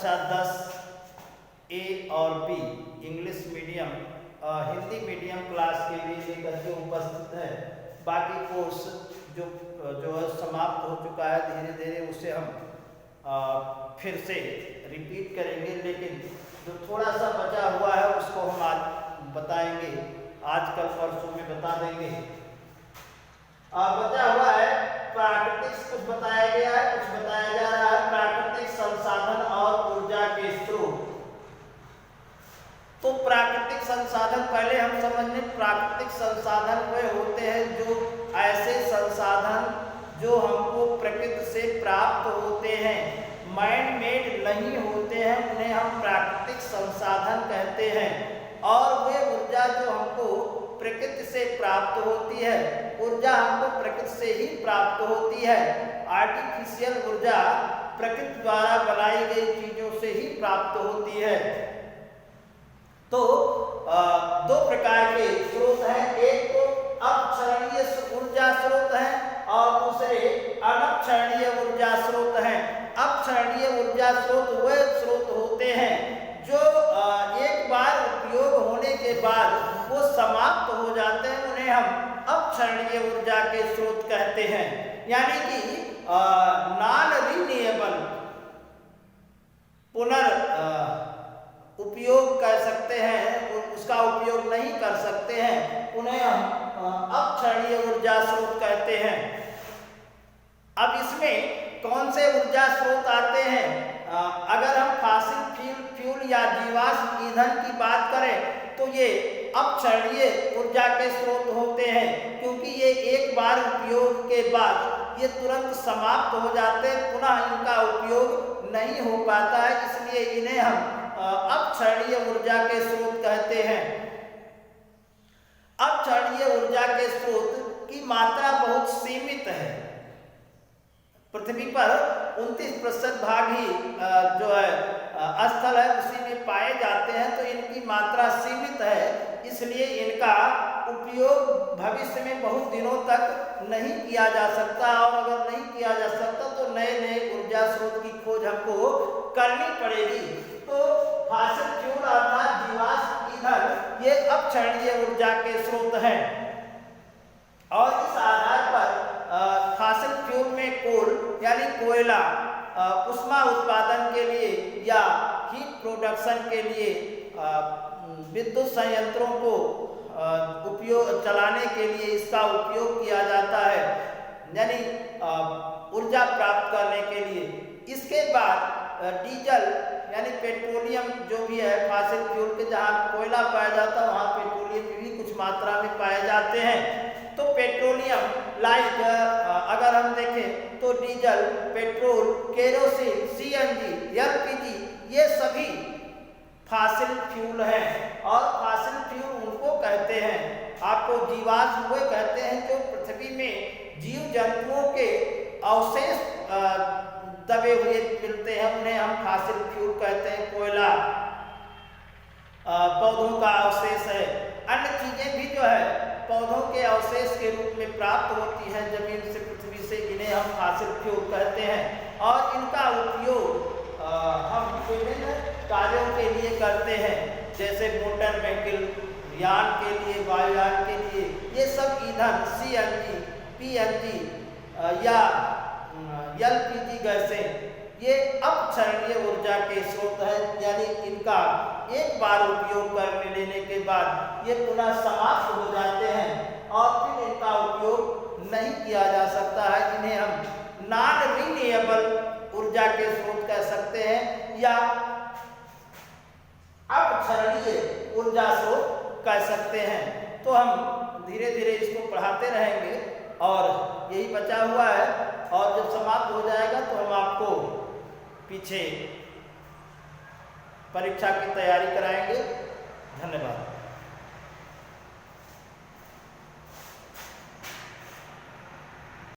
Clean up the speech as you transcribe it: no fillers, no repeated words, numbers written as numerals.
कक्षा 10 ए और B English medium Hindi medium class के लिए लेकर के उपस्थित है। बाकी कोर्स जो है समाप्त हो चुका है, धीरे धीरे उसे हम फिर से रिपीट करेंगे, लेकिन जो थोड़ा सा बचा हुआ है उसको हम आज बताएंगे, आज कल परसों में बता देंगे। बचा हुआ है प्राकृतिक, कुछ बताया गया है, कुछ बताया जा रहा है प्राकृतिक संसाधन और ऊर्जा के स्रोत। तो प्राकृतिक संसाधन पहले हम समझने, प्राकृतिक संसाधन वे होते हैं जो ऐसे संसाधन जो हमको प्रकृति से प्राप्त होते हैं, मैन मेड नहीं होते हैं, उन्हें हम प्राकृतिक संसाधन कहते हैं। और वे ऊर्जा जो हमको प्रकृति से प्राप्त होती है, ऊर्जा हमको प्रकृति से ही प्राप्त होती है। आर्टिफिशियल ऊर्जा प्रकृति द्वारा बनाई गई चीजों से ही प्राप्त होती है। तो दो प्रकार के स्रोत हैं, एक तो अपक्षरणीय ऊर्जा स्रोत है और दूसरे अनक्षरणीय ऊर्जा स्रोत हैं। अपक्षरणीय ऊर्जा स्रोत वे स्रोत होते हैं जो एक बार उपयोग होने के बाद वो समाप्त हो जाते हैं, उन्हें हम अपक्षरणीय ऊर्जा के स्रोत कहते हैं। यानी कि नॉन रिन्यूएबल, उपयोग कर सकते हैं, उसका उपयोग नहीं कर सकते हैं, उन्हें हम अपक्षरणीय ऊर्जा स्रोत कहते हैं। अब इसमें कौन से ऊर्जा स्रोत आते हैं? अगर हम फॉसिल फ्यूल या जीवाश्म ईंधन की बात करें तो ये अपक्षरणीय ऊर्जा के स्रोत होते हैं, क्योंकि ये एक बार उपयोग के बाद ये तुरंत समाप्त हो जाते हैं, पुनः इनका उपयोग नहीं हो पाता है, इसलिए इन्हें हम अपक्षरणीय ऊर्जा के स्रोत कहते हैं। अपक्षरणीय ऊर्जा के स्रोत की मात्रा बहुत सीमित है। पृथ्वी पर 29% भाग ही जो है स्थल है उसी में पाए जाते हैं, तो इनकी मात्रा सीमित है, इसलिए इनका उपयोग भविष्य में बहुत दिनों तक नहीं किया जा सकता। और अगर नहीं किया जा सकता तो नए नए ऊर्जा स्रोत की खोज हमको करनी पड़ेगी। तो फॉसिल फ्यूल अर्थात जीवाश्म ईंधन ये अपक्षरणीय ऊर्जा के स्रोत हैं। और इस आधार पर फॉसिल फ्यूल में कोल यानी कोयला उष्मा उत्पादन के लिए या हीट प्रोडक्शन के लिए विद्युत संयंत्रों को उपयोग चलाने के लिए इसका उपयोग किया जाता है, यानी ऊर्जा प्राप्त करने के लिए। इसके बाद डीजल यानी पेट्रोलियम जो भी है, फॉसिल फ्यूल के जहाँ कोयला पाया जाता है वहाँ पेट्रोलियम भी कुछ मात्रा में पाए जाते हैं। तो पेट्रोलियम लाइक अगर हम देखें तो diesel, petrol, kerosene, CNG, LPG ये सभी फॉसिल फ्यूल हैं। और फॉसिल फ्यूल उनको कहते हैं, आपको जीवाश्म वे कहते हैं जो पृथ्वी में जीव जंतुओं के अवशेष दबे हुए मिलते हैं, उन्हें हम फॉसिल फ्यूल कहते हैं। कोयला पौधों का अवशेष है, अन्य चीजें भी जो है पौधों के अवशेष के रूप में प्राप्त होती हैं जमीन से, पृथ्वी से, इन्हें हम फॉसिल फ्यूल कहते हैं। और इनका उपयोग हम विभिन्न कार्यों के लिए करते हैं, जैसे मोटर व्हीकल, यान के लिए, वायुयान के लिए, ये सब ईंधन सीएनजी, पीएनजी या एलपीजी गैसें ये अपक्षरणीय ऊर्जा के स्रोत है, यानी इनका एक बार उपयोग कर लेने के बाद ये पुनः समाप्त हो जाते हैं और फिर इनका उपयोग नहीं किया जा सकता है। इन्हें हम नॉन रिन्यूएबल ऊर्जा के स्रोत कह सकते हैं या अपक्षरणीय ऊर्जा स्रोत कह सकते हैं। तो हम धीरे धीरे इसको पढ़ाते रहेंगे और यही बचा हुआ है, और जब समाप्त हो जाएगा तो हम आपको पीछे परीक्षा की तैयारी कराएंगे। धन्यवाद।